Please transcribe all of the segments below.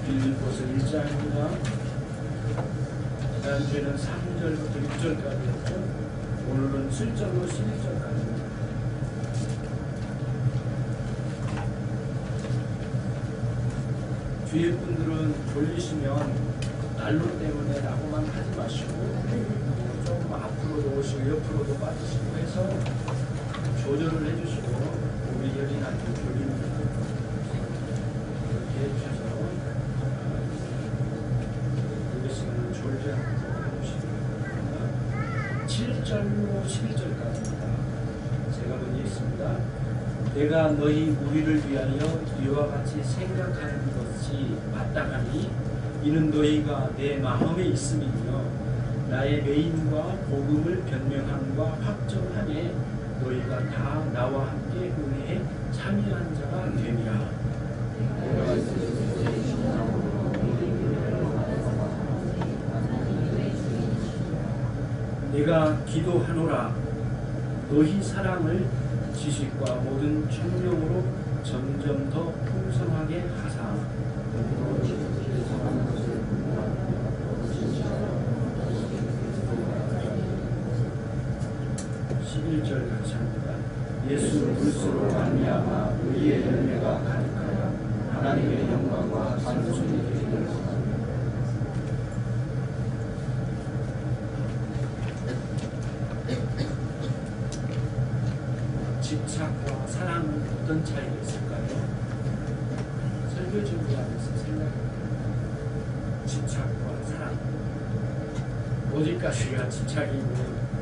빌립보서 1장입니다. 지난주에는 3절부터 6절까지였고 오늘은 7절로 11절까지입니다. 뒤에 분들은 졸리시면 난로 때문에 라고만 하지 마시고 조금 앞으로도 오시고 옆으로도 빠지시고 해서 조절을 해주시고 우리 열린한테 졸리는 그렇게 해주셔서 우리 시간은 졸지 않고 해주시기 바랍니다. 7절로 11절까지입니다. 제가 먼저 있습니다. 내가 너희 무리를 위하여 이와 같이 생각하는 것이 마땅하니 이는 너희가 내 마음에 있음이며 나의 메인과 복음을 변명함과 확정함에 너희가 다 나와 함께 은혜에 참여한 자가 됨이라. 내가 기도하노라. 너희 사랑을 지식과 모든 청명으로 점점 더 풍성하게 하사 11절 같이 합니다. 예수 그리스도로 말미암아 우리의 열매가 가득하여 하나님의 영광과 찬송이 되기를 원하노라. 집착과 사랑은 어떤 차이가 있을까요? 설교 준비하면서 생각해봅니다. 집착과 사랑. 어디까지가 집착이고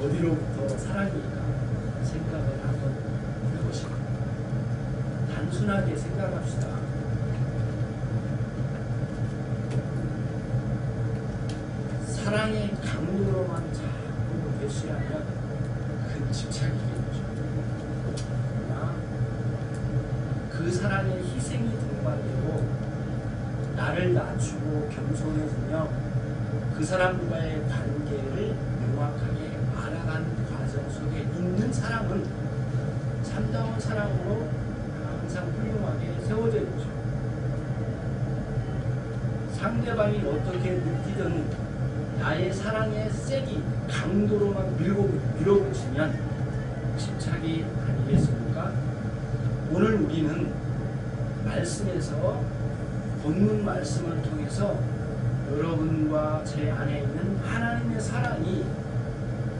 어디로부터 사랑일까 생각을 한번 해보시고 단순하게 생각합시다. 사랑의 강도로만 자꾸 대시하면 큰 집착이겠죠. 그러나 그 사랑의 희생이 동반되고 나를 낮추고 겸손해지며 그 사람과의 관계를 명확하게 알아가는 과정 속에 있는 사람은 참다운 사랑으로 항상 훌륭하게 세워져 있죠. 상대방이 어떻게 느끼든 나의 사랑의 세기, 강도로만 밀어붙이면 집착이 아니겠습니까? 오늘 우리는 말씀에서 본문 말씀을 통해서 여러분과 제 안에 있는 하나님의 사랑이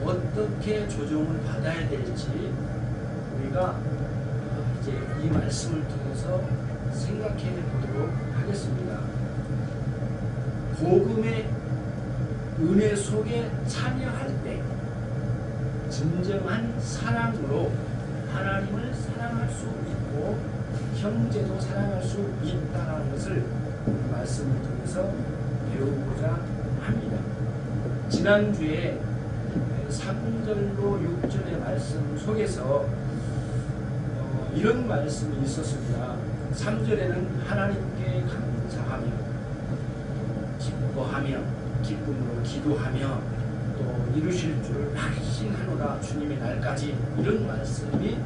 어떻게 조정을 받아야 될지 우리가 이제 이 말씀을 통해서 생각해 보도록 하겠습니다. 복음의 은혜 속에 참여할 때 진정한 사랑으로 하나님을 사랑할 수 있고 형제도 사랑할 수 있다는 것을 이 말씀을 통해서 배우고자 합니다. 지난주에 3절로 6절의 말씀 속에서 이런 말씀이 있었습니다. 3절에는 하나님께 감사하며 기뻐하며 기쁨으로 기도하며 또 이루실 줄을 확신하노라 주님의 날까지 이런 말씀이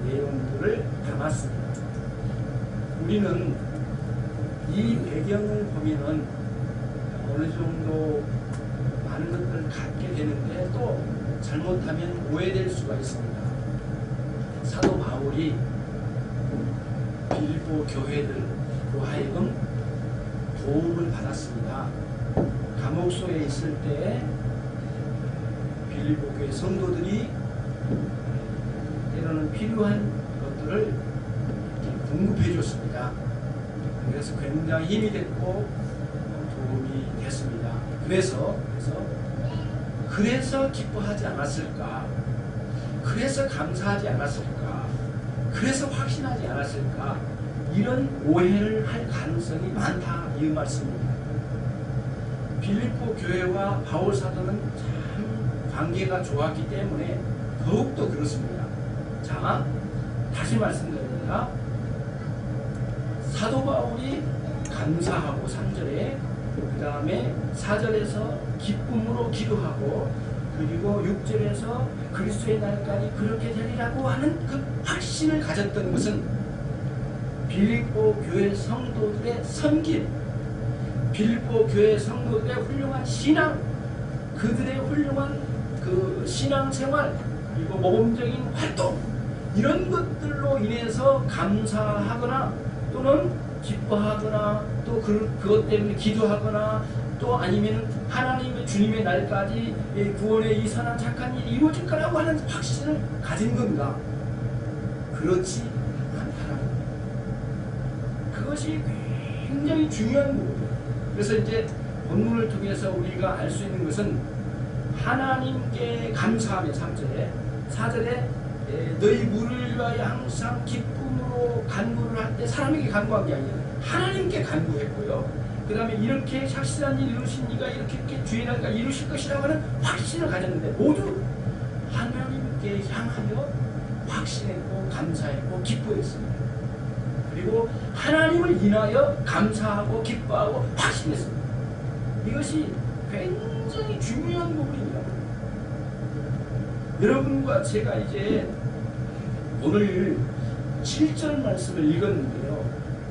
내용들을 담았습니다. 우리는 이 배경을 보면은 어느 정도 많은 것들을 갖게 되는데 또 잘못하면 오해될 수가 있습니다. 사도 바울이 빌립보 교회들로 하여금 도움을 받았습니다. 감옥소에 있을 때 빌립보 교회 성도들이 때로는 필요한 것들을 공급해 줬습니다. 그래서 굉장히 힘이 됐고 도움이 됐습니다. 그래서 기뻐하지 않았을까? 그래서 감사하지 않았을까? 그래서 확신하지 않았을까? 이런 오해를 할 가능성이 많다 이 말씀입니다. 빌립보 교회와 바울 사도는 참 관계가 좋았기 때문에 더욱더 그렇습니다. 자, 다시 말씀드립니다. 사도 바울이 감사하고 3절에 그 다음에 4절에서 기쁨으로 기도하고 그리고 6절에서 그리스도의 날까지 그렇게 되리라고 하는 그 확신을 가졌던 것은 빌립보 교회 성도들의 섬김, 빌립보 교회 성도들의 훌륭한 신앙, 그들의 훌륭한 그 신앙생활, 그리고 모범적인 활동, 이런 것들로 인해서 감사하거나 또는 기뻐하거나 또 그것 때문에 기도하거나 또 아니면 하나님의 주님의 날까지 구원의 이 선한 착한 일이 이루어질 거라고 하는 확신을 가진 건가? 그렇지 않다라는 거예요. 그것이 굉장히 중요한 부분이에요. 그래서 이제 본문을 통해서 우리가 알 수 있는 것은 하나님께 감사하며 3절에 4절에 너희 물을 위하여 항상 기쁨으로 간구를 할 때 사람에게 간구한 게 아니라 하나님께 간구했고요. 그 다음에 이렇게 확실한 일 이루신 이가 이렇게 주의 날까 이루실 것이라고 하는 확신을 가졌는데 모두 하나님께 향하여 확신했고 감사했고 기뻐했습니다. 그리고 하나님을 인하여 감사하고 기뻐하고 확신했습니다. 이것이 굉장히 중요한 부분입니다. 여러분과 제가 이제 오늘 7절 말씀을 읽었는데요.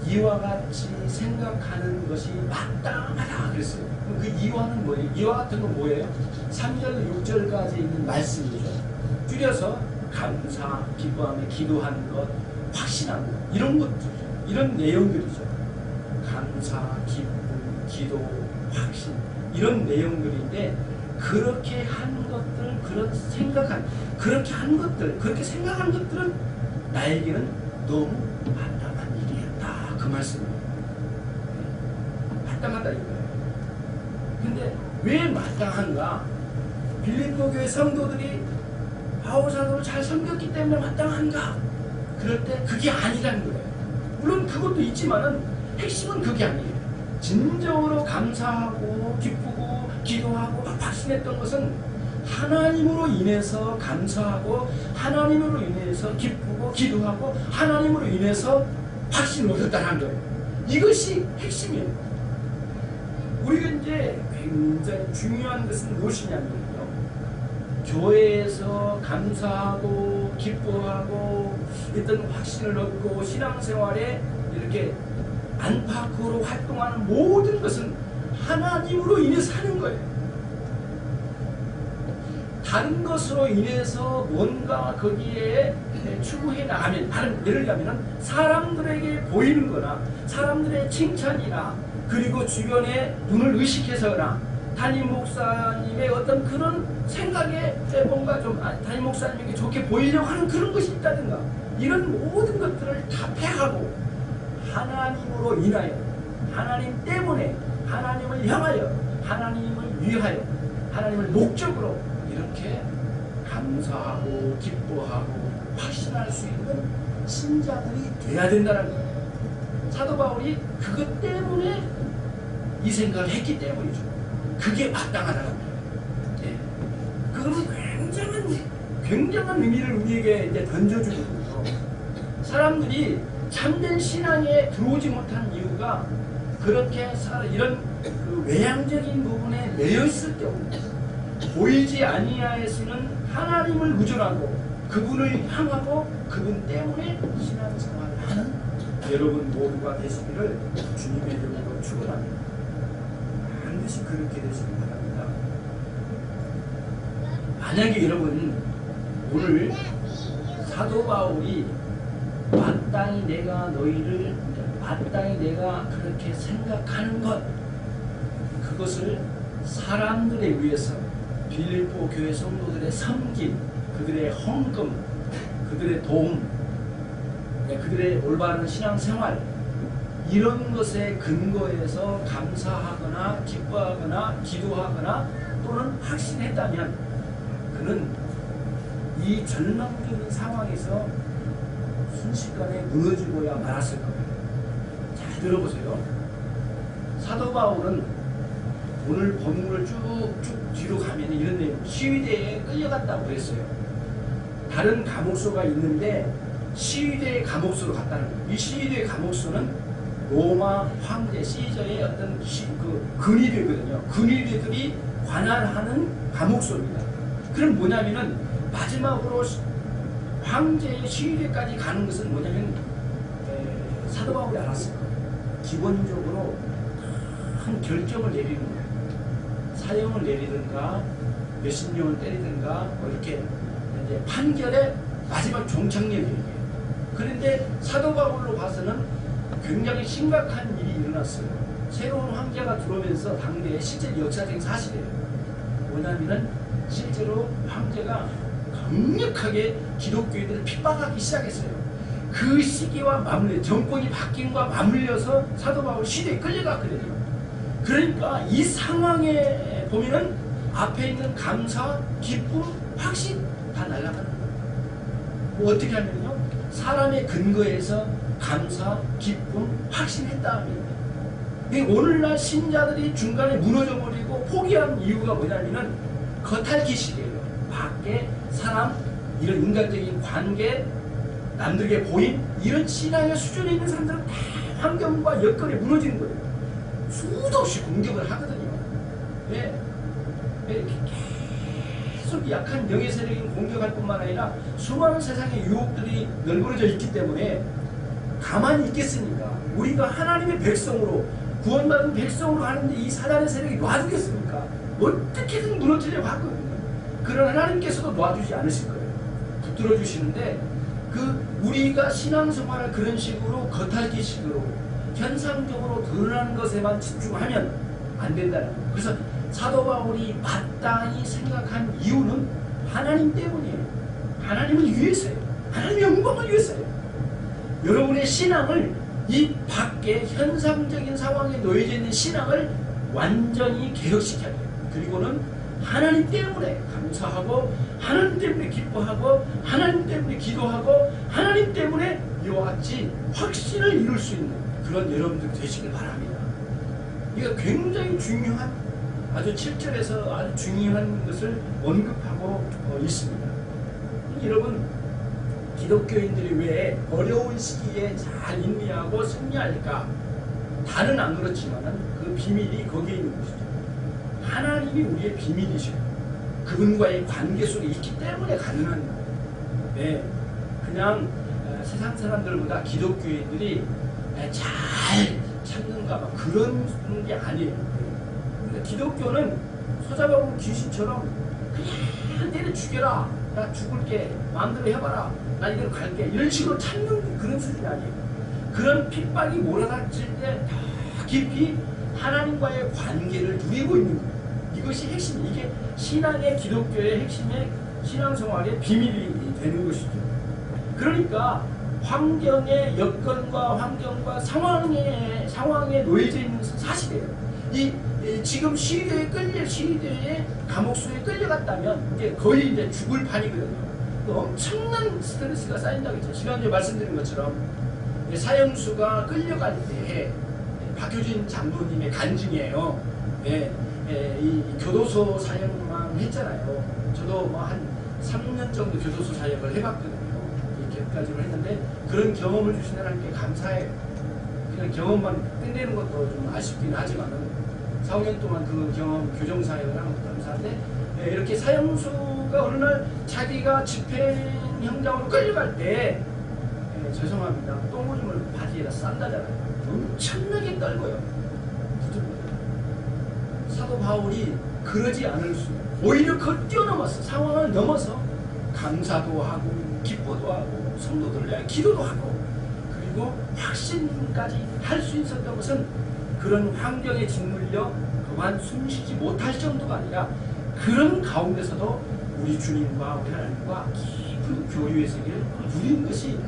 이와 같이 생각하는 것이 마땅하다 그랬어요. 그 이와는 뭐예요? 이와 같은 건 뭐예요? 3절, 6절까지 있는 말씀이죠. 줄여서 감사, 기뻐하며 기도하는 것, 확신하는 것, 이런 것들이죠. 이런 내용들이죠. 감사, 기쁨, 기도, 확신, 이런 내용들인데 그렇게 한 것들, 그렇게 한 것들, 그렇게 생각한 것들은 나에게는 너무 마땅한 일이었다. 그 말씀이에요. 마땅하다 이거예요. 근데 왜 마땅한가? 빌립보 교회 성도들이 바울 사도를 잘 섬겼기 때문에 마땅한가? 그럴 때 그게 아니라는 거예요. 물론 그것도 있지만은 핵심은 그게 아니에요. 진정으로 감사하고 기쁘고 기도하고 확신했던 것은 하나님으로 인해서 감사하고 하나님으로 인해서 기쁘고 기도하고 하나님으로 인해서 확신을 얻었다는 거예요. 이것이 핵심이에요. 우리가 이제 굉장히 중요한 것은 무엇이냐면요. 교회에서 감사하고 기뻐하고 어떤 확신을 얻고 신앙생활에 이렇게 안팎으로 활동하는 모든 것은 하나님으로 인해서 하는 거예요. 다른 것으로 인해서 뭔가 거기에 추구해 나가면, 다른 예를 들면 사람들에게 보이는 거나 사람들의 칭찬이나 그리고 주변에 눈을 의식해서나 담임 목사님의 어떤 그런 생각에 뭔가 좀 담임 목사님에게 좋게 보이려고 하는 그런 것이 있다든가 이런 모든 것들을 다 패하고 하나님으로 인하여 하나님 때문에 하나님을 향하여 하나님을 위하여 하나님을 목적으로 이렇게 감사하고 기뻐하고 확신할 수 있는 신자들이 돼야 된다는 거예요. 사도 바울이 그것 때문에 이 생각을 했기 때문이죠. 그게 마땅하다는 거예요. 네. 그거는 굉장한 의미를 우리에게 이제 던져주거든요. 사람들이 참된 신앙에 들어오지 못한 이유가 그렇게 이런 그 외향적인 부분에 매여 있을 때문에 보이지 아니하에서는 하나님을 의존하고 그분을 향하고 그분 때문에 신앙생활을 하는 여러분 모두가 되시기를 주님의 이름으로 축원합니다. 반드시 그렇게 되시기 바랍니다. 만약에 여러분 오늘 사도 바울이 마땅히 내가 그렇게 생각하는 것, 그것을 사람들에 의해서 빌립보 교회 성도들의 섬김, 그들의 헌금, 그들의 도움, 그들의 올바른 신앙생활, 이런 것에 근거해서 감사하거나 기뻐하거나 기도하거나 또는 확신했다면 그는 이 절망적인 상황에서 순식간에 무너지고야 말았을 거예요. 잘 들어보세요. 사도 바울은 오늘 본문을 쭉쭉 뒤로 가면 이런 내용, 시위대에 끌려갔다고 했어요. 다른 감옥소가 있는데 시위대의 감옥소로 갔다는 거예요. 이 시위대의 감옥소는 로마 황제 시저의 어떤 근위대거든요. 근위대들이 관할하는 감옥소입니다. 그럼 뭐냐면은 마지막으로 황제의 시위대까지 가는 것은 뭐냐면 사도 바울이 알았을 거예요. 기본적으로 한 결정을 내리는 거예요. 사형을 내리든가 몇십 년을 때리든가 뭐 이렇게 이제 판결의 마지막 종착역이에요. 그런데 사도 바울로 봐서는 굉장히 심각한 일이 일어났어요. 새로운 황제가 들어오면서 당대에 실제 역사적인 사실이에요. 뭐냐면은 실제로 황제가 강력하게 기독교인들을 핍박하기 시작했어요. 그 시기와 맞물려 정권이 바뀐과 맞물려서 사도 바울 시대에 끌려갔거든요. 그러니까 이 상황에 보면은 앞에 있는 감사, 기쁨, 확신 다 날아가는 거예요. 뭐 어떻게 하면요, 사람의 근거에서 감사, 기쁨, 확신했다면 오늘날 신자들이 중간에 무너져 버리고 포기한 이유가 뭐냐면은 겉핥기식이에요. 밖에 사람, 이런 인간적인 관계, 남들에게 보임, 이런 신앙의 수준에 있는 사람들은 다 환경과 여건에 무너지는 거예요. 수도 없이 공격을 하거든요. 왜 이렇게 계속 약한 영의 세력이 공격할 뿐만 아니라 수많은 세상의 유혹들이 널브러져 있기 때문에 가만히 있겠습니까? 우리가 하나님의 백성으로 구원받은 백성으로 하는데 이 사단의 세력이 놔두겠습니까? 어떻게든 무너지려고 하거든요. 그러나 하나님께서도 놔주지 않으실 거예요. 붙들어 주시는데 우리가 신앙생활을 그런 식으로 겉핥기식으로 현상적으로 드러나는 것에만 집중하면 안 된다는 거예요. 그래서 사도 바울이 마땅히 생각한 이유는 하나님 때문이에요. 하나님을 위해서예요. 하나님의 영광을 위해서예요. 여러분의 신앙을 이 밖에 현상적인 상황에 놓여져 있는 신앙을 완전히 개혁시켜야 돼요. 그리고는 하나님 때문에 감사하고 하나님 때문에 기뻐하고 하나님 때문에 기도하고 하나님 때문에 이와 같이 확신을 이룰 수 있는 그런 여러분들 되시길 바랍니다. 이거 굉장히 중요한, 아주 7절에서 아주 중요한 것을 언급하고 있습니다. 여러분, 기독교인들이 왜 어려운 시기에 잘 인내하고 승리할까? 다는 안 그렇지만은 그 비밀이 거기에 있는 것이죠. 하나님이 우리의 비밀이시고 그분과의 관계 속에 있기 때문에 가능한 거예요. 네, 그냥 세상 사람들보다 기독교인들이 잘 찾는가 막 그런 게 아니에요. 기독교는 소잡아본 귀신처럼 그냥 때려 죽여라, 나 죽을게, 마음대로 해봐라, 나 이대로 갈게, 이런 식으로 찾는 그런 수준이 아니에요. 그런 핍박이 몰아닥칠 때 더 깊이 하나님과의 관계를 누리고 있는 거예요. 이것이 핵심, 이게 신앙의 기독교의 핵심의 신앙생활의 비밀이 되는 것이죠. 그러니까 환경의 여건과 환경과 상황에 놓여져 있는 사실이에요. 지금 시대에 감옥수에 끌려갔다면 이제 거의 이제 죽을 판이거든요. 엄청난 스트레스가 쌓인다고 했죠. 지난주에 말씀드린 것처럼 사형수가 끌려갈 때 박효진 장로님의 간증이에요. 이 교도소 사역만 했잖아요. 저도 뭐 한 3년 정도 교도소 사역을 해봤거든요. 이렇게까지로 했는데 그런 경험을 주신 하나님께 감사해요. 그냥 경험만 끝내는 것도 좀 아쉽긴 하지만은 4, 5년 동안 그 경험, 교정 사역을 하는 것도 감사한데, 이렇게 사형수가 어느 날 자기가 집행 현장으로 끌려갈 때, 죄송합니다, 똥오줌을 바지에다 싼다잖아요. 엄청나게 떨고요. 사도 바울이 그러지 않을 수, 오히려 그걸 뛰어넘었어. 상황을 넘어서 감사도 하고 기뻐도 하고 성도들을 위해 기도도 하고 그리고 확신까지 할 수 있었던 것은 그런 환경에 짓눌려 그만 숨쉬지 못할 정도가 아니라 그런 가운데서도 우리 주님과 우리 하나님과 깊은 교류의 세계를 누린 것이,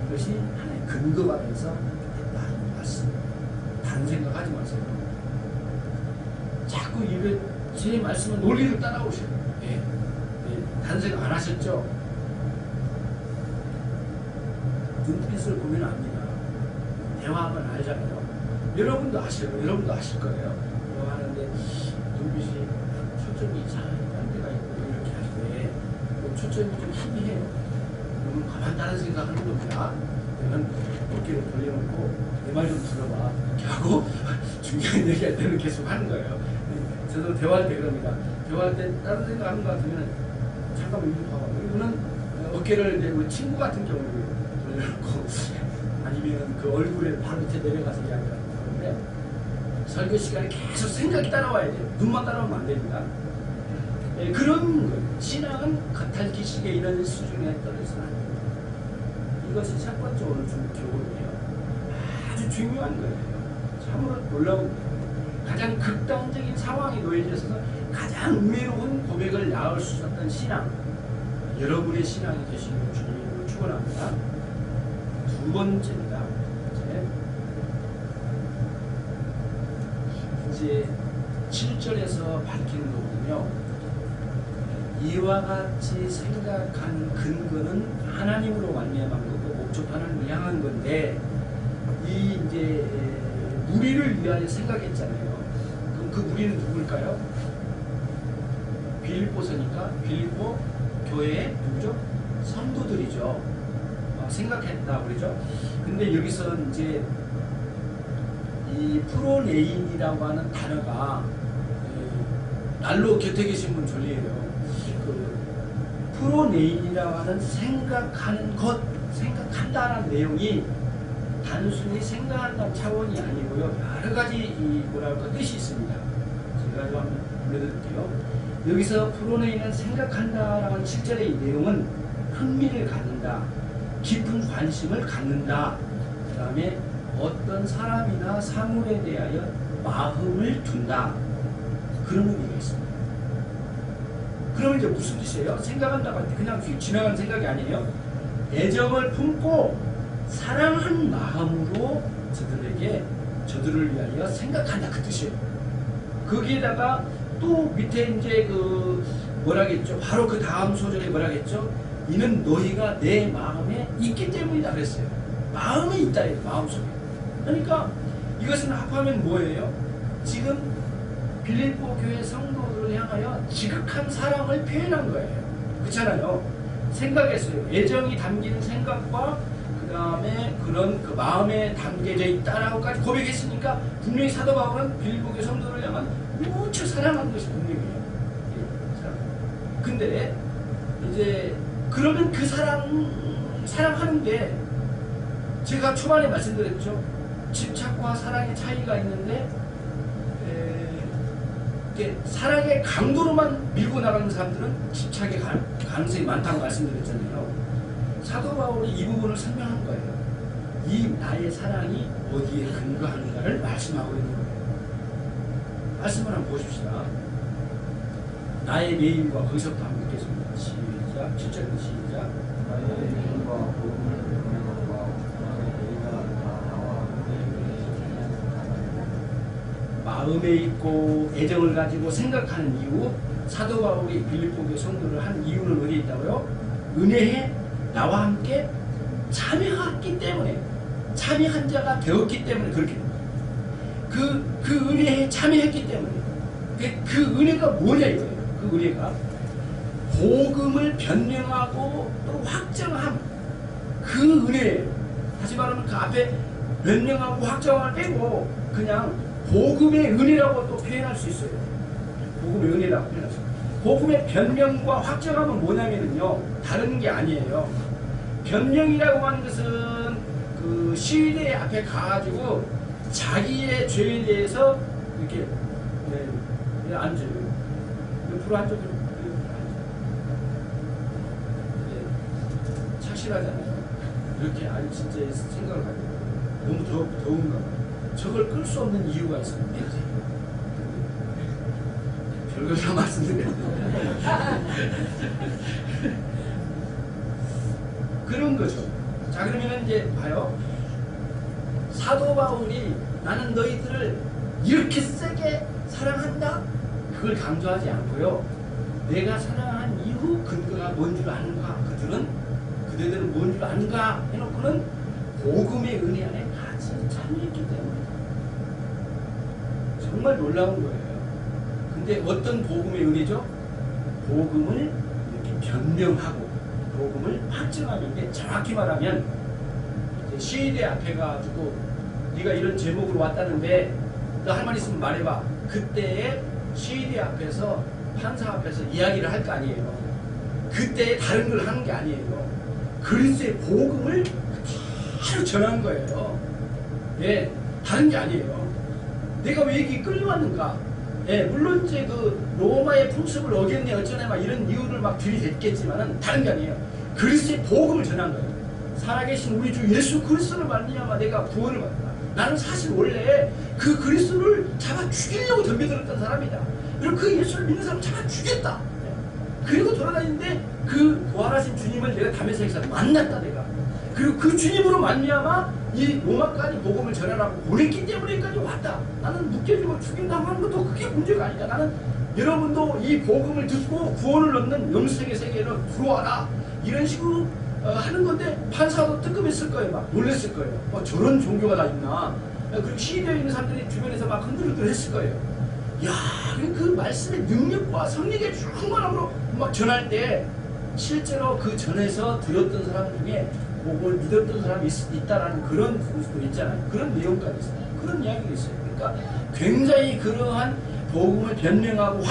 그것이 하나의 근거가 돼서 됐다는 말씀. 다른 생각하지 마세요. 자꾸 제 말씀은 논리를 따라오셔요. 다른 생각 안 하셨죠? 눈빛을 보면 압니다. 대화하면 알잖아요. 여러분도 아셔요. 여러분도 아실 거예요. 대화하는데 눈빛이 초점이 이상한 데가 있고 이렇게 할 때 초점이 좀 희미해요. 그러면 가만 다른 생각하는 겁니다. 그러면 어깨를 돌려놓고 내 말 좀 들어봐 이렇게 하고 중요한 얘기할 때는 계속 하는 거예요. 저도 대화할 때 그럽니다. 대화할 때 다른 생각하는 것 같으면 잠깐만 이거 봐봐. 이거는 어깨를 이제 우리 친구 같은 경우에 돌려놓고 아니면 그 얼굴에 바로 밑에 내려가서 이야기하는 건데 설교 시간에 계속 생각이 따라와야 돼요. 눈만 따라오면 안 됩니다. 예, 그런 신앙은 겉핥기식의 이런 수준에 떨어져서는 안 됩니다. 이것이 첫 번째 오늘 준 교훈이에요. 아주 중요한 거예요. 참으로 놀라운 거예요. 가장 극단적인 상황에 놓여져 있어서 가장 은혜로운 고백을 나올 수 있었던 신앙, 여러분의 신앙이 되시길 주님으로 축원합니다. 두 번째입니다. 이제 7절에서 밝히는 거군요. 이와 같이 생각한 근거는 하나님으로 말미암은 거고 목적하는 향한 건데, 이 이제 무리를 위하여 생각했잖아요. 그럼 그 무리는 누굴까요? 빌립보서니까 빌립보 교회의 누구죠? 성도들이죠. 생각했다 그러죠. 근데 여기서 이제 이 프로네인이라고 하는 단어가 날로 곁에 계신 분 졸리에요. 그 프로네인이라고 하는 생각하는 것, 생각한다라는 내용이 단순히 생각한다는 차원이 아니고요. 여러 가지 이 뭐랄까 뜻이 있습니다. 제가 좀 한번 불러드릴게요. 여기서 프로네인은 생각한다라는 7절의 이 내용은 흥미를 갖는다, 깊은 관심을 갖는다, 그 다음에 어떤 사람이나 사물에 대하여 마음을 둔다, 그런 의미가 있습니다. 그러면 이제 무슨 뜻이에요? 생각한다고 할 때 그냥 지나가는 생각이 아니에요. 애정을 품고 사랑한 마음으로 저들을 위하여 생각한다, 그 뜻이에요. 거기에다가 또 밑에 이제 그 뭐라겠죠? 바로 그 다음 소절에 뭐라겠죠? 이는 너희가 내 마음에 있기 때문이다 그랬어요. 마음에 있다, 마음속에. 그러니까 이것은 합하면 뭐예요? 지금 빌립보 교회 성도들을 향하여 지극한 사랑을 표현한 거예요. 그렇잖아요. 생각했어요. 애정이 담긴 생각과 그 다음에 그런 그 마음에 담겨져 있다라고까지 고백했으니까 분명히 사도 바울은 빌립보 교회 성도를 향한 무척 사랑하는 것이 분명해요. 근데 이제 그러면 그 사랑하는데 제가 초반에 말씀드렸죠. 집착과 사랑의 차이가 있는데 사랑의 강도로만 밀고 나가는 사람들은 집착의 가능성이 많다고 말씀드렸잖아요. 사도 바울이 이 부분을 설명한 거예요. 이 나의 사랑이 어디에 근거하는가를 말씀하고 있는 거예요. 말씀을 한번 보십시다. 나의 메인과 거기서부터 한번 읽겠습니다. 시작. 7절부터 시작. 나의 메인과 복음을 경외함과 마음에 있고 애정을 가지고 생각하는 이유, 사도 바울이 빌립보 교회 성도를 한 이유는 어디에 있다고요? 은혜에 나와 함께 참여했기 때문에, 참여한 자가 되었기 때문에 그렇게 됩니다. 그 은혜에 참여했기 때문에. 그 은혜가 뭐냐 이거예요. 그 은혜가 복음을 변명하고 또 확정함, 그 은혜예요. 다시 말하면 그 앞에 변명하고 확정을 빼고 그냥 복음의 은혜라고 또 표현할 수 있어요. 복음의 은혜라고 표현할 수 있어요. 복음의 변명과 확정함은 뭐냐면요, 다른 게 아니에요. 변명이라고 하는 것은 그 시위대 앞에 가가지고 자기의 죄에 대해서 이렇게 앉아요. 옆으로 앉아도 착실하잖아요. 이렇게 아니 진짜 생각을 가지고 너무 더운가 봐. 저걸 끌 수 없는 이유가 있어요. 별걸 다 말씀드렸는데 그런 거죠. 자, 그러면 이제 봐요. 사도 바울이 나는 너희들을 이렇게 세게 사랑한다, 그걸 강조하지 않고요. 내가 사랑한 이후 근거가 뭔 줄 아는가, 그대들은 뭔 줄 아는가 해놓고는 복음의 은혜 안에 같이 참여했기 때문에 정말 놀라운 거예요. 근데 어떤 복음의 은혜죠? 복음을 이렇게 변명하고 복음을 확증하는데, 정확히 말하면 시위대 앞에 가지고 네가 이런 제목으로 왔다는데 너 할 말 있으면 말해봐. 그때에 시위대 앞에서 판사 앞에서 이야기를 할 거 아니에요. 그때 다른 걸 하는 게 아니에요. 그리스도의 복음을 바로 전한 거예요. 예, 다른 게 아니에요. 내가 왜 여기 끌려왔는가? 예, 물론 이제 그 로마의 풍습을 어겼네 어쩌네 막 이런 이유를 막 들이댔겠지만은 다른 게 아니에요. 그리스도의 복음을 전한 거예요. 살아계신 우리 주 예수 그리스도를 말미암아 내가 구원을 받는다. 나는 사실 원래 그 그리스도를 잡아 죽이려고 덤벼들었던 사람이다. 그리고 그 예수를 믿는 사람을 잡아 죽였다. 그리고 돌아다니는데 그 부활하신 주님을 내가 다메섹에서 만났다 내가. 그리고 그 주님으로 말미암아 이 로마까지 복음을 전하라고 보냈기 때문에 여기까지 왔다. 나는 묶여지고 죽인다고 하는 것도 그게 문제가 아니다. 나는 여러분도 이 복음을 듣고 구원을 얻는 영생의 세계로 들어와라. 이런 식으로 하는 건데 판사도 뜨끔했을 거예요. 막 놀랬을 거예요. 저런 종교가 다 있나. 그리고 시대에 있는 사람들이 주변에서 막 흔들흔들 했을 거예요. 야, 그 말씀의 능력과 성령의 충만함으로 막 전할 때 실제로 그 전에서 들었던 사람 중에 복을 믿었던 사람이 있다라는 그런 부분도 있잖아요. 그런 내용까지 있어요. 그런 이야기가 있어요. 그러니까 굉장히 그러한 복음을 변명하고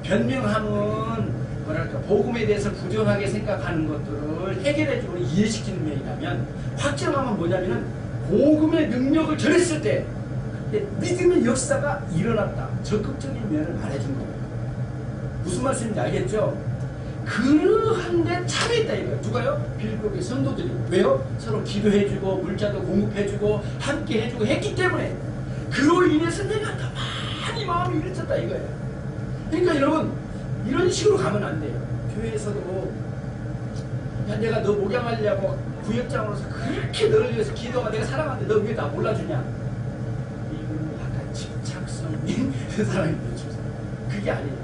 변명함은 뭐랄까 복음에 대해서 부정하게 생각하는 것들을 해결해주고 이해시키는 면이라면, 확정함은 뭐냐면은 복음의 능력을 전했을 때 그때 믿음의 역사가 일어났다. 적극적인 면을 말해준 거예요. 무슨 말씀인지 알겠죠? 그러한데 참여했다 이거예요. 누가요? 빌립보의 성도들이. 왜요? 서로 기도해주고 물자도 공급해주고 함께 해주고 했기 때문에 그로 인해서 내가 더 많이 마음이 일어섰다 이거예요. 그러니까 여러분 이런 식으로 가면 안 돼요. 교회에서도 야 내가 너 목양하려고 구역장으로서 그렇게 너를 위해서 기도가 내가 사랑하는데 너 왜 나 몰라주냐. 이건 약간 집착성인 사람이 되죠. 그게 아니에요.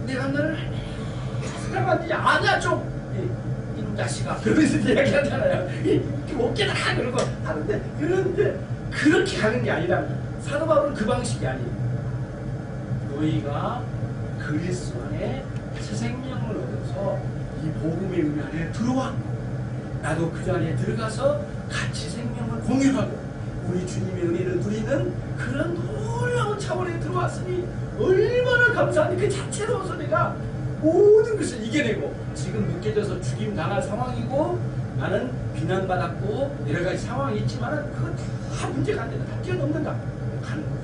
내가 너를 사랑하지 아냐 좀 이놈 자식아 그러면서 이야기하잖아요. 어깨다 그러고 하는데 그런데 그렇게 가는 게 아니라 사도 바울은 그 방식이 아니에요. 너희가 그리스도 안에 새 생명을 얻어서 이 복음의 은혜 안에 들어왔고 나도 그 안에 들어가서 같이 생명을 공유하고 우리 주님의 은혜를 누리는 그런 놀라운 차원에 들어왔으니 얼마나 감사한지. 그 자체로서 내가 모든 것을 이겨내고 지금 느껴져서 죽임 당할 상황이고 나는 비난받았고 여러 가지 상황이 있지만 그건 다 문제가 안 된다. 다 뛰어넘는다. 가는 거죠.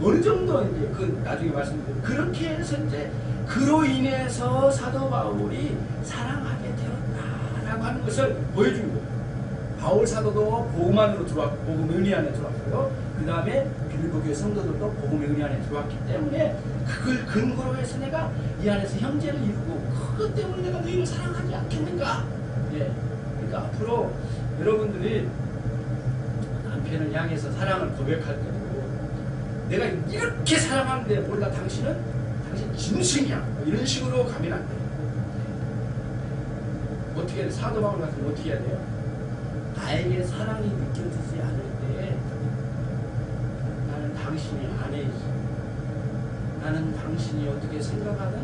어느 정도 이제 그 나중에 말씀드려요. 그렇게 해서 이제 그로 인해서 사도 바울이 사랑하게 되었다라고 하는 것을 보여준 거예요. 바울 사도도 복음 안으로 들어왔고 복음 은혜 안에 들어왔고요. 그 다음에 빌립보 교회 성도들도 복음의 은혜 안에 들어왔기 때문에 그걸 근거로 해서 내가 이 안에서 형제를 이루고 그것 때문에 내가 너희를 사랑하지 않겠는가? 예. 그러니까 앞으로 여러분들이 남편을 향해서 사랑을 고백할 때도 내가 이렇게 사랑하는데 몰라 당신 짐승이야. 뭐 이런 식으로 가면 안 돼요. 어떻게 해야 돼? 사도 바울 같은 거 어떻게 해야 돼요? 나에게 사랑이 느껴지지 않을 때 나는 당신이 아내이지. 나는 당신이 어떻게 생각하든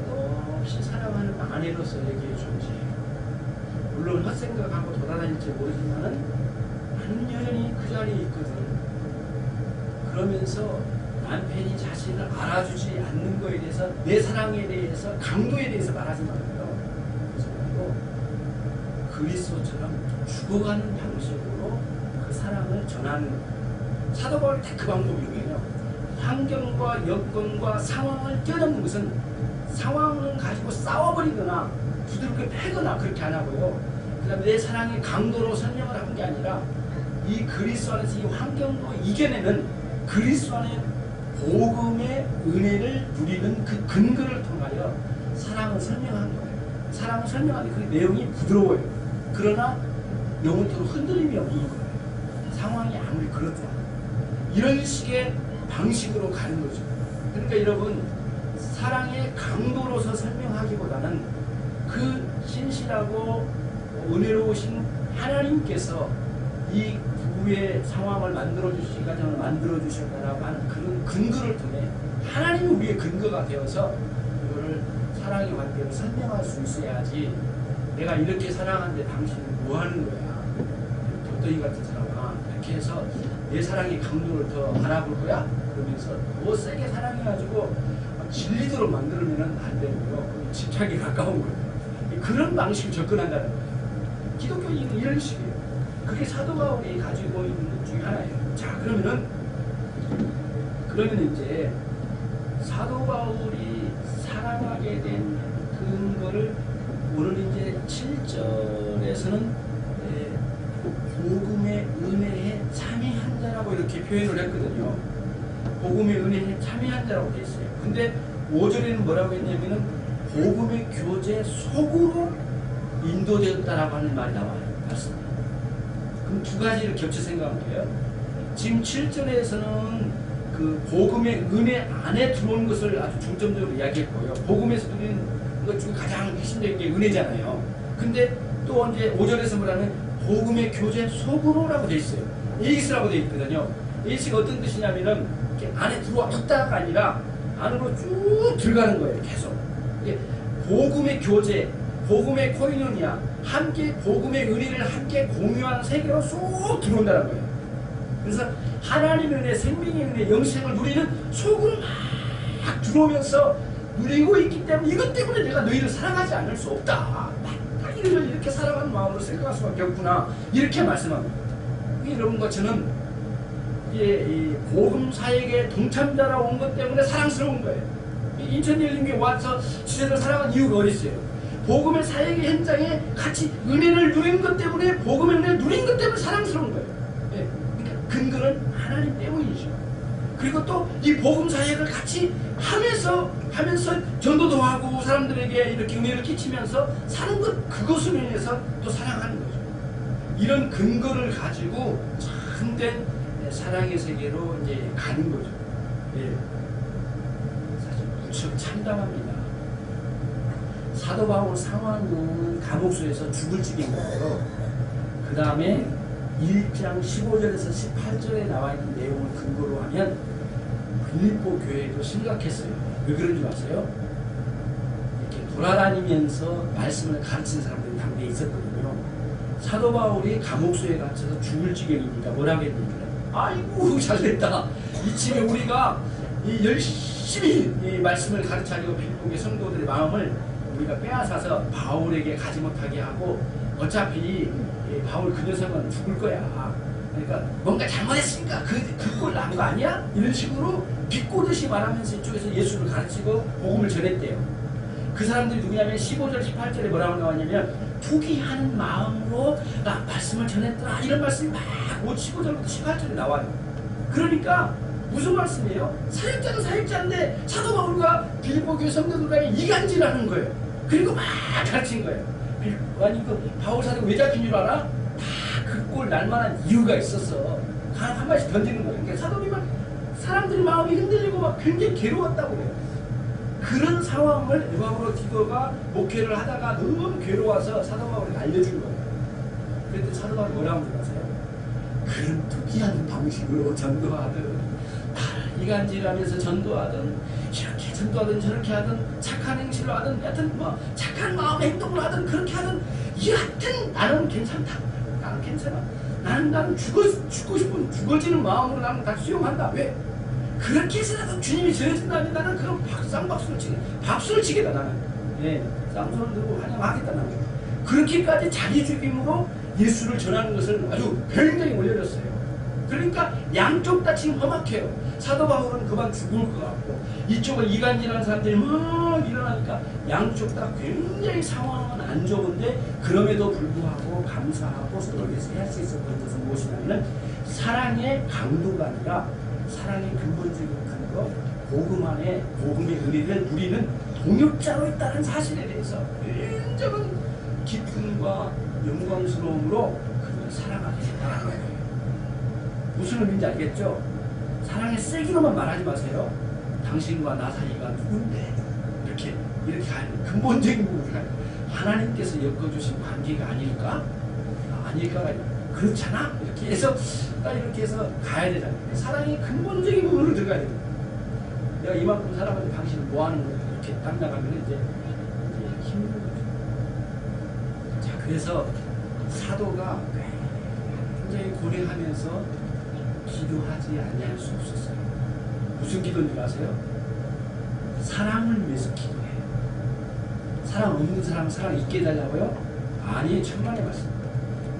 끝없이 사랑하는 아내로서 얘기해 존재해요. 물론 헛생각하고 돌아다닐지 모르지만은 나는 여전히 그 자리에 있거든. 그러면서 남편이 자신을 알아주지 않는 거에 대해서 내 사랑에 대해서 강도에 대해서 말하지 말고요. 그래서 말고 그리스도처럼 죽어가는 방식으로 그 사랑을 전하는 거예요. 사도 바울이 딱 그 방법이거든요. 환경과 여건과 상황을 뛰어넘는 것은 상황을 가지고 싸워버리거나 두들겨 패거나 그렇게 안 하고요. 그 다음에 내 사랑의 강도로 설명을 하는 게 아니라 이 그리스도 안에서 이 환경도 이겨내는 그리스도 안에 복음의 은혜를 누리는 그 근거를 통하여 사랑을 설명한 거예요. 사랑을 설명하는 그 내용이 부드러워요. 그러나 영혼적으로 흔들림이 없는 거예요. 상황이 아무리 그렇더라도 이런 식의 방식으로 가는 거죠. 그러니까 여러분 사랑의 강도로서 설명하기보다는 그 신실하고 은혜로우신 하나님께서 이 부부의 상황을 만들어주시고 가정을 만들어주셨다라고 하는 그런 근거를 통해 하나님이 우리의 근거가 되어서 이거를 사랑의 관계를 설명할 수 있어야지. 내가 이렇게 사랑하는데 당신은 뭐 하는 거야? 도토리 같은 사람아. 이렇게 해서 내 사랑의 강도를 더 알아볼 거야? 그러면서 더 세게 사랑해가지고 질리도록 만들면 안 되고요. 집착에 가까운 거예요. 그런 방식으로 접근한다는 거예요. 기독교인은 이런 식이에요. 그게 사도 바울이 가지고 있는 것 중에 하나예요. 자, 그러면 이제 사도 바울이 사랑하게 된 근거를 오늘 이제 7절에서는 복음의 은혜에 참여한 자라고 이렇게 표현을 했거든요. 복음의 은혜에 참여한 자라고 되어 있어요. 근데 5절에는 뭐라고 했냐면은 복음의 교제 속으로 인도되었다라고 하는 말이 나와요. 맞습니다. 그럼 두 가지를 겹쳐 생각할게요. 지금 7절에서는 그 복음의 은혜 안에 들어온 것을 아주 중점적으로 이야기했고요. 복음에서 누리는 것 중에 가장 핵심적인 게 은혜잖아요. 근데 또 이제 5절에서 뭐라면 복음의 교제 속으로라고 되어 있어요. 에이스라고 되어 있거든요. 에이스가 어떤 뜻이냐면은 이렇게 안에 들어와 있다가 아니라 안으로 쭉 들어가는 거예요. 계속. 이게 복음의 교제, 복음의 코이노니아, 함께 복음의 은혜를 함께 공유하는 세계로 쏙 들어온다는 거예요. 그래서 하나님의 은혜, 생명의 은혜, 영생을 누리는 속으로 막 들어오면서 누리고 있기 때문에 이것 때문에 내가 너희를 사랑하지 않을 수 없다. 딱 너희를 이렇게 사랑하는 마음으로 생각할 수밖에 없구나. 이렇게 말씀합니다. 여러분과 저는 이 복음 사역에 동참자라 온 것 때문에 사랑스러운 거예요. 인천 열린교회 와서 주제를 사랑하는 이유가 어디 있어요? 복음의 사역의 현장에 같이 은혜를 누린 것 때문에 복음의 은혜를 누린 것 때문에 사랑스러운 거예요. 예. 그러니까 근거는 하나님 때문이죠. 그리고 또 이 복음 사역을 같이 하면서 전도도 하고 사람들에게 이렇게 은혜를 끼치면서 사는 것, 그것으로 인해서 또 사랑하는 거죠. 이런 근거를 가지고 참된 사랑의 세계로 이제 가는 거죠. 예. 사실 무척 참담합니다. 사도 바울 상황은 감옥소에서 죽을 지경이고요. 그 다음에 1장 15절에서 18절에 나와 있는 내용을 근거로 하면 빌립보 교회도 심각했어요. 왜 그런지 아세요? 이렇게 돌아다니면서 말씀을 가르치는 사람들이 당대에 있었거든요. 사도 바울이 감옥소에 갇혀서 죽을 지경이니까 뭐라고 했습니까? 아이고 잘됐다. 이쯤에 우리가 열심히 이 말씀을 가르쳐주고 빌립보의 성도들의 마음을 우리가 빼앗아서 바울에게 가지 못하게 하고 어차피 바울 그 녀석은 죽을 거야. 그러니까 뭔가 잘못했으니까 그 꼴 난 거 아니야? 이런 식으로 비꼬듯이 말하면서 이쪽에서 예수를 가르치고 복음을 전했대요. 그 사람들이 누구냐면 15절 18절에 뭐라고 나왔냐면 투기하는 마음으로 나 말씀을 전했더라 이런 말씀이 막 15절부터 18절에 나와요. 그러니까 무슨 말씀이에요? 사역자는 사역자인데 사도 바울과 빌립보 교회 성도들 간에 이간질하는 거예요. 그리고 막 가르친 거예요. 아니 그 바울 사도가 왜 잡힌 줄 알아? 다 그 꼴 날만한 이유가 있었어. 한 마디씩 던지는 거예요. 그러니까 사도님은 사람들의 마음이 흔들리고 막 굉장히 괴로웠다고 그래요. 그런 상황을 에바브로 디도가 목회를 하다가 너무 괴로워서 사도 바울에게 알려준 거예요. 그랬더니 사도 바울이 뭐라고 물어봤어요? 그런 특이한 방식으로 전도하든 이간질하면서 전도하든 이렇게 전도하든 저렇게 하든 착한 행실로 하든 여하튼 뭐 착한 마음의 행동을 하든 그렇게 하든 여하튼 나는 괜찮다. 나는 괜찮아. 나는 죽고 싶은 죽어지는 마음으로 나는 다 수용한다. 왜? 그렇게 해서라도 주님이 전해준다면 나는 그런 박수를 치겠다 나는. 예, 쌍손을 들고 환영하겠다 나는. 그렇게까지 자기 죽임으로 예수를 전하는 것을 아주 굉장히 올려줬어요. 그러니까 양쪽 다 지금 험악해요. 사도 바울은 그만 죽을 것 같고 이쪽을 이간질하는 사람들이 막 일어나니까 양쪽 다 굉장히 상황은 안 좋은데 그럼에도 불구하고 감사하고 서로를 위해서 할 수 있었던 것은 무엇이냐면 사랑의 강도가 아니라 사랑의 근본적인 근거 복음 안에 복음의 은혜를 누리는 동역자로 있다는 사실에 대해서 굉장한 기쁨과 영광스러움으로 그를 사랑하게 됐다는 거예요. 무슨 의미인지 알겠죠? 사랑의 세기로만 말하지 마세요. 당신과 나 사이가 누군데 이렇게 근본적인 부분이 하나님께서 엮어주신 관계가 아닐까? 아닐까가 그렇잖아? 이렇게 해서 이렇게 해서 가야 되잖아요. 사랑의 근본적인 부분으로 들어가야 됩니다. 내가 이만큼 살아가지고 당신은 뭐 하는 거야? 이렇게 딱 나가면 이제 힘든 거죠. 자, 그래서 사도가 굉장히 고뇌하면서 기도하지 아니할 수 없었어요. 무슨 기도인지 아세요? 사랑을 위해서 기도해요. 사랑 없는 사람은 사랑 있게 해달라고요? 아니, 천만의 말씀.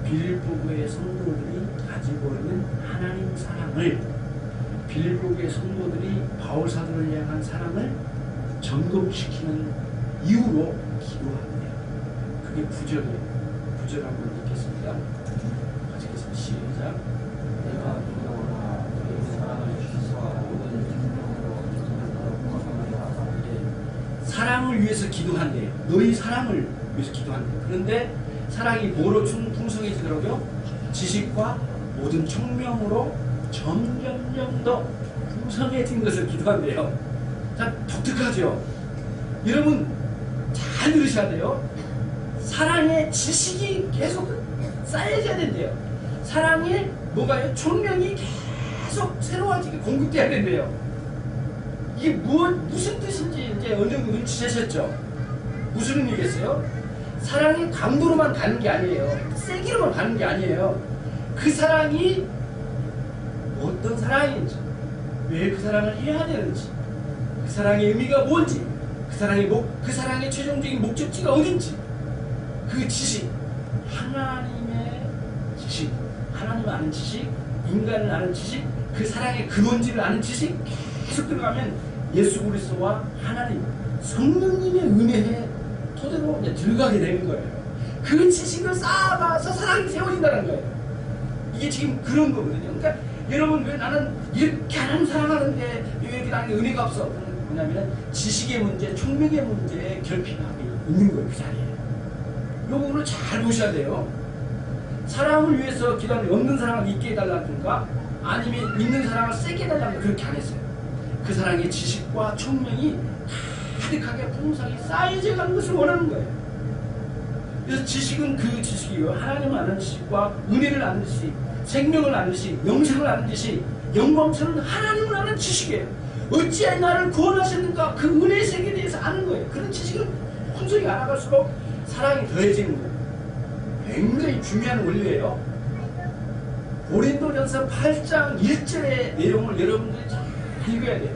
빌립보의 성도들이 가지고 있는 하나님 사랑을 빌립보의 성도들이 바울 사도를 향한 사랑을 점검시키는 이유로 기도하네요. 그게 부적이에요. 부적 한번 읽겠습니다. 같이 읽겠습니다. 시작. 내가 두려워라 너희 사랑을 주시사 모든 생명으로 사랑을 위해서 기도한대요. 너희 사랑을 위해서 기도한대요. 그런데 사랑이 뭐로 풍성해지더라고요? 지식과 모든 총명으로 점점점 더 풍성해진 것을 기도한대요. 자, 독특하죠? 여러분 잘 들으셔야 돼요. 사랑의 지식이 계속 쌓여져야 된대요. 사랑의 뭐가요? 총명이 계속 새로워지게 공급돼야 된대요. 이게 무슨 뜻인지 이제 어느 정도 눈치채셨죠? 무슨 의미겠어요? 사랑이 강도로만 가는 게 아니에요. 세기로만 가는 게 아니에요. 그 사랑이 어떤 사랑인지, 왜 그 사랑을 해야 되는지, 그 사랑의 의미가 뭔지, 그 사랑의 최종적인 목적지가 어딘지, 그 지식, 하나님의 지식, 하나님을 아는 지식, 인간을 아는 지식, 그 사랑의 근원지를 아는 지식 계속 들어가면 예수 그리스도와 하나님, 성령님의 은혜에 토대로 이제 들어가게 되는 거예요. 그 지식을 쌓아봐서 사랑이 세워진다는 거예요. 이게 지금 그런 거거든요. 그러니까 여러분 왜 나는 이렇게 하나님 사랑하는데 왜 이렇게 나에게 은혜가 없어? 뭐냐면 지식의 문제, 총명의 문제에 결핍함이 있는 거예요. 그 자리에. 요거 오늘 잘 보셔야 돼요. 사랑을 위해서 기도하는 없는 사랑을 있게 해달라든가 아니면 있는 사랑을 세게 해달라든가 그렇게 안 했어요. 그 사랑의 지식과 총명이 가득하게 풍성히 쌓여져 가는 것을 원하는 거예요. 그래서 지식은 그 지식이요. 하나님을 아는 지식과 은혜를 아는 지식, 생명을 아는 지식, 영생을 아는 지식, 영광스러운 하나님을 아는 지식이에요. 어찌하여 나를 구원하셨는가? 그 은혜의 세계에 대해서 아는 거예요. 그런 지식을 풍성히 알아갈수록 사랑이 더해지는 거예요. 굉장히 중요한 원리예요. 고린도전서 8장 1절의 내용을 여러분들이 잘 읽어야 돼요.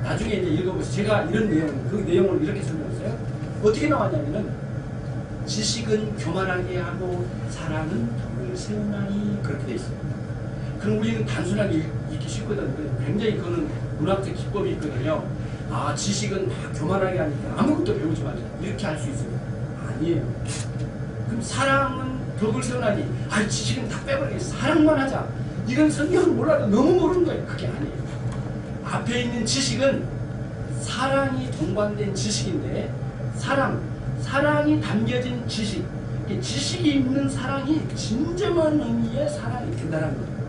나중에 이제 읽어보세요. 제가 이런 그 내용을 이렇게 설명했어요. 어떻게 나왔냐면은 지식은 교만하게 하고 사랑은 덕을 세우나니 그렇게 돼 있어요. 그럼 우리는 단순하게 읽기 쉽거든요. 굉장히 그거는 문학적 기법이 있거든요. 아, 지식은 다 교만하게 하니까 아무것도 배우지 말자. 이렇게 할 수 있어요. 아니에요. 그럼 사랑은 덕을 세우나니, 아, 지식은 다 빼버리겠어. 사랑만 하자. 이건 성경을 몰라도 너무 모르는 거예요. 그게 아니에요. 앞에 있는 지식은 사랑이 동반된 지식인데, 사랑이 담겨진 지식, 지식이 있는 사랑이 진정한 의미의 사랑이 된다는 거예요.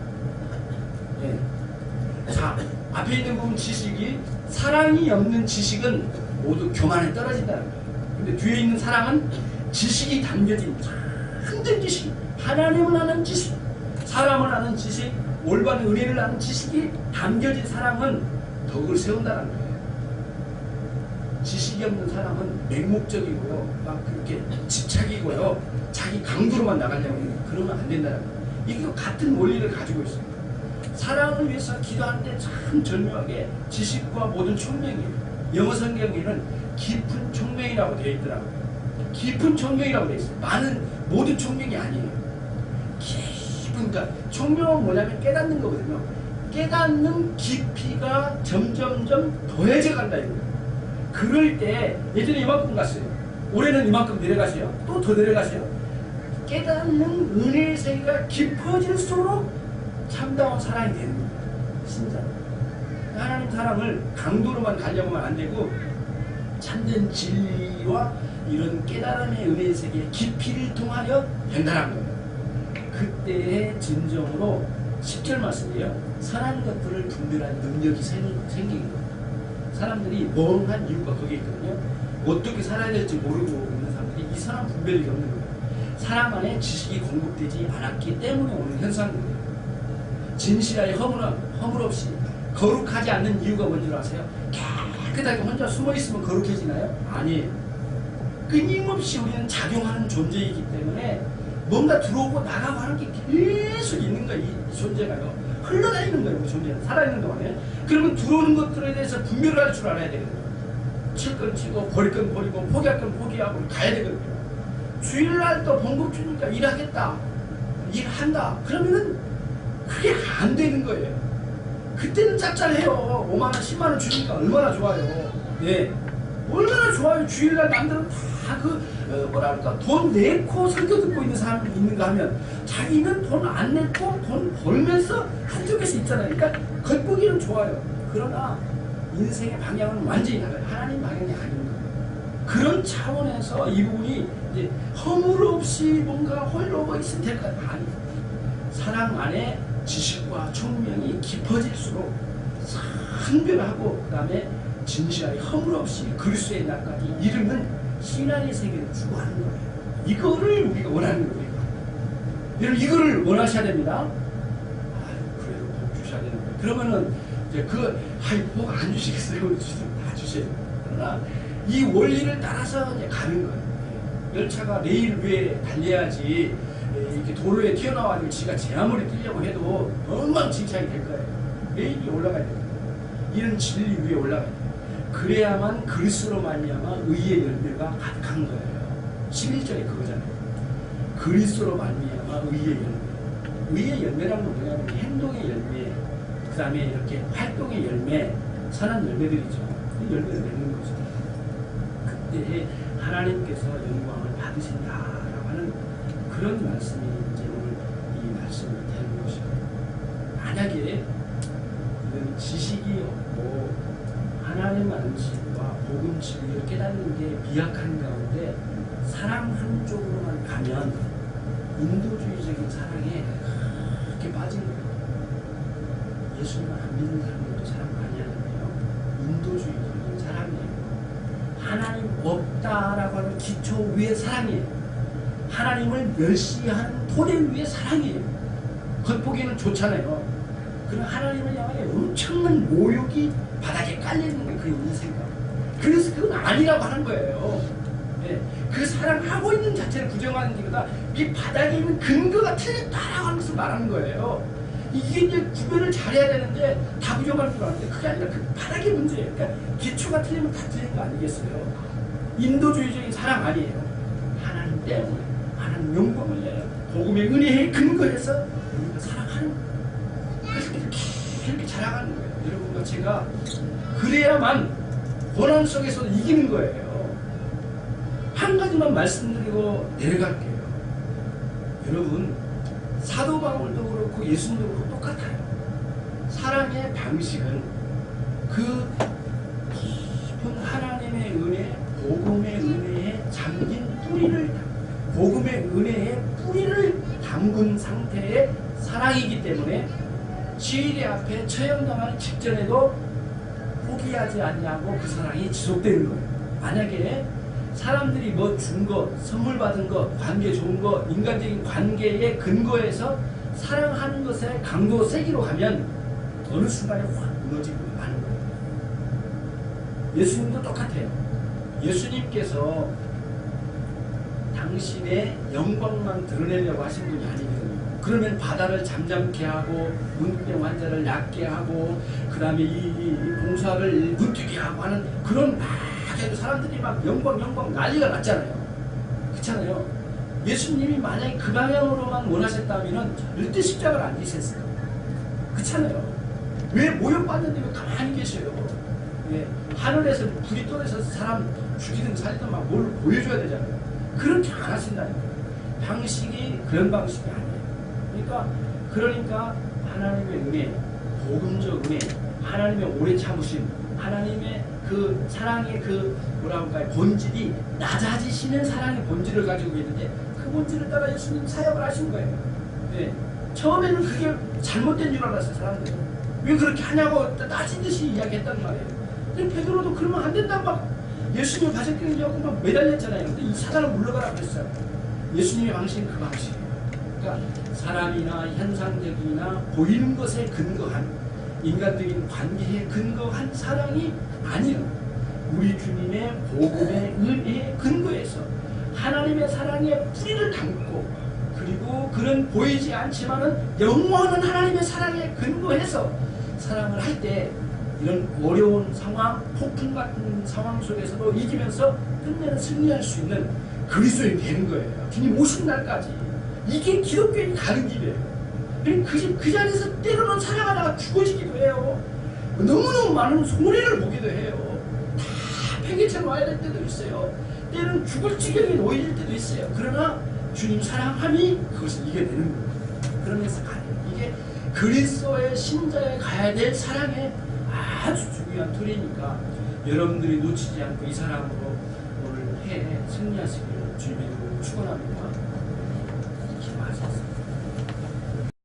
네. 자, 앞에 있는 부분 지식이, 사랑이 없는 지식은 모두 교만에 떨어진다는 거예요. 근데 뒤에 있는 사랑은 지식이 담겨진 참된 지식, 하나님을 아는 지식, 사람을 아는 지식, 올바른 은혜를 아는 지식이 담겨진 사랑은 덕을 세운다는 거예요. 지식이 없는 사람은 맹목적이고요, 막 그렇게 집착이고요, 자기 강도로만 나가려고 해요. 그러면 안 된다는 거예요. 이거 같은 원리를 가지고 있어요. 사랑을 위해서 기도하는데 참 절묘하게 지식과 모든 총명이에요. 영어 성경에는 깊은 총명이라고 되어 있더라고요. 깊은 총명이라고 되어 있어요. 모든 총명이 아니에요. 깊은, 그러니까 총명은 뭐냐면 깨닫는 거거든요. 깨닫는 깊이가 점점점 더해져 간다 이거예요. 그럴 때 예전에 이만큼 갔어요. 올해는 이만큼 내려가세요. 또 더 내려가세요. 깨닫는 은혜의 세계가 깊어질수록 참다운 사랑이 되는 거예요. 진짜. 하나님 사랑을 강도로만 가려고 하면 안 되고 참된 진리와 이런 깨달음의 은혜의 세계의 깊이를 통하여 된다는 거예요. 그때의 진정으로 10절 말씀이에요. 선한 것들을 분별한 능력이 생기는 거예요. 사람들이 멍한 이유가 거기에 있거든요. 어떻게 살아야 될지 모르고 있는 사람들이 이 선한 분별이 없는 거예요. 사람 안에 지식이 공급되지 않았기 때문에 오는 현상이에요. 진실하여 허물 없이 거룩하지 않는 이유가 뭔지 아세요? 깨끗하게 혼자 숨어있으면 거룩해지나요? 아니에요. 끊임없이 우리는 작용하는 존재이기 때문에 뭔가 들어오고 나가고 하는 게 계속 있는 거예요. 이 존재가요. 흘러다니는 거예요. 우리 존재는. 살아있는 동안에. 그러면 들어오는 것들에 대해서 분별을 할 줄 알아야 되거든요. 칠 건 치고 버릴 건 버리고 포기할 건 포기하고 가야 되거든요. 주일날 또 봉급 주니까 일하겠다. 일한다. 그러면은 그게 안 되는 거예요. 그때는 짭짤해요. 5만원, 10만원 주니까 얼마나 좋아요. 네. 얼마나 좋아요. 주일날 남들은 다 뭐랄까, 돈 내고 설교 듣고 있는 사람이 있는가 하면 자기는 돈 안 내고 돈 벌면서 한쪽에서 있잖아요. 그러니까 겉보기는 좋아요. 그러나 인생의 방향은 완전히 달라요. 하나님 방향이 아닌 거예요. 그런 차원에서 이 부분이 이제 허물없이 뭔가 홀로 있으면 될까요? 아니. 사랑 안에 지식과 총명이 깊어질수록 선별하고 그 다음에 진실하게 허물없이 그리스도의 날까지 이르는 신앙의 세계를 추구하는 거예요. 이거를 우리가 원하는 거예요. 여러분 이거를 원하셔야 됩니다. 그래도 복 주셔야 되는 거예요. 그러면은 이제 복 안 주시겠어요? 다 주셔야 돼요. 그러나 이 원리를 따라서 이제 가는 거예요. 열차가 레일 위에 달려야지 이렇게 도로에 튀어나와가지고 지가 제 아무리 뛰려고 해도 엉망진창이 될 거예요. 레일이 올라가야 돼요. 이런 진리 위에 올라가야 돼요. 그래야만 그리스도로 말미암아 의의 열매가 가득한 거예요. 11절에 그거잖아요. 그리스도로 말미암아 의의 열매. 의의 열매라는 건 뭐냐면 행동의 열매, 그 다음에 이렇게 활동의 열매, 선한 열매들이죠. 그 열매를 맺는 거죠. 그때 하나님께서 영광을 받으신다라고 하는 그런 말씀이 이제 오늘 이 말씀이 되는 것이죠. 만약에 이런 지식이 없고 하나님 안식과 복음 진리를 깨닫는 게 미약한 가운데 사랑 한쪽으로만 가면 인도주의적인 사랑에 그렇게 빠진 거예요. 예수님을 안 믿는 사람들도 사랑 많이 하는데요. 인도주의적인 사랑이에요. 하나님 없다라고 하는 기초 위의 사랑이에요. 하나님을 멸시하는 토대 위의 사랑이에요. 겉보기에는 좋잖아요. 그런 하나님을 향해 엄청난 모욕이 바닥에 깔리는 게 그 인생각. 그래서 그건 아니라고 하는 거예요. 네. 그 사랑하고 있는 자체를 부정하는 것보다 이 바닥에 있는 근거가 틀렸다라고 하는 것을 말하는 거예요. 이게 이제 구별을 잘해야 되는데 다 부정할 줄 아는데 그게 아니라 그 바닥의 문제예요. 그러니까 기초가 틀리면 다 틀린 거 아니겠어요? 인도주의적인 사랑 아니에요. 하나님 때문에 하나님 영광을 내요. 복음의 은혜에 근거해서 우리가 사랑하는 거예요. 그래서 이렇게 자라가는 거예요. 여러분과 제가 그래야만 고난 속에서 이기는 거예요. 한 가지만 말씀드리고 내려갈게요. 여러분 사도 바울도 그렇고 예수님도 그렇고 똑같아요. 사랑의 방식은 그 깊은 하나님의 은혜, 복음의 은혜에 잠긴 뿌리를, 복음의 은혜에 뿌리를 담근 상태의 사랑이기 때문에 시일의 앞에 처형당하는 직전에도 포기하지 않냐고 그 사랑이 지속되는 거예요. 만약에 사람들이 뭐 준 거, 선물 받은 거, 관계 좋은 거, 인간적인 관계의 근거에서 사랑하는 것의 강도 세기로 가면 어느 순간에 확 무너지고 마는 거예요. 예수님도 똑같아요. 예수님께서 당신의 영광만 드러내려고 하신 분이 아니거든요. 그러면 바다를 잠잠케 하고 문병 환자를 낫게 하고 그 다음에 이 봉사를 눈뜨게 하고 하는 그런 막 해도 사람들이 막 영광 난리가 났잖아요. 그렇잖아요. 예수님이 만약에 그 방향으로만 원하셨다면 절대 십자가를 안 지셨어요. 그렇잖아요. 왜 모욕받는데 왜 가만히 계셔요? 예, 하늘에서 불이 떨어져서 사람 죽이든 살리든 막 뭘 보여줘야 되잖아요. 그렇게 안 하신다니까요. 방식이 그런 방식이 아니에요. 그러니까 하나님의 은혜, 복음적 은혜, 하나님의 오래 참으심, 하나님의 그 사랑의 그 뭐라고 할까요? 본질이 낮아지시는 사랑의 본질을 가지고 있는데 그 본질을 따라 예수님 사역을 하신 거예요. 네. 처음에는 그게 잘못된 줄 알았어요. 사람들이. 왜 그렇게 하냐고 낮은 듯이 이야기했단 말이에요. 근데 베드로도 그러면 안 된다고 막 예수님을 바짝끼리려고 막 매달렸잖아요. 근데 이 사단을 물러가라고 했어요. 예수님의 방식은 그 방식이에요. 그러니까 사람이나 현상적이나 보이는 것에 근거한 인간적인 관계에 근거한 사랑이 아니라 우리 주님의 복음의 은혜에 근거해서 하나님의 사랑에 뿌리를 담고 그리고 그런 보이지 않지만은 영원한 하나님의 사랑에 근거해서 사랑을 할 때 이런 어려운 상황, 폭풍 같은 상황 속에서도 이기면서 끝내는 승리할 수 있는 그리스도인이 되는 거예요. 주님 오신 날까지. 이게 기독교인이 가는 길이에요. 그 자리에서 때로는 살아가다가 죽어지기도 해요. 너무너무 많은 손해를 보기도 해요. 다 팽개쳐 놔야 될 때도 있어요. 때로는 죽을 지경에 놓일 때도 있어요. 그러나 주님 사랑함이 그것을 이겨내는 거예요. 그러면서 가요. 이게 그리스도의 신자에 가야 될 사랑의 아주 중요한 틀이니까 여러분들이 놓치지 않고 이 사랑으로 오늘 해 승리하시기를 주님의 이름으로 축원합니다. 기도하셨습니다.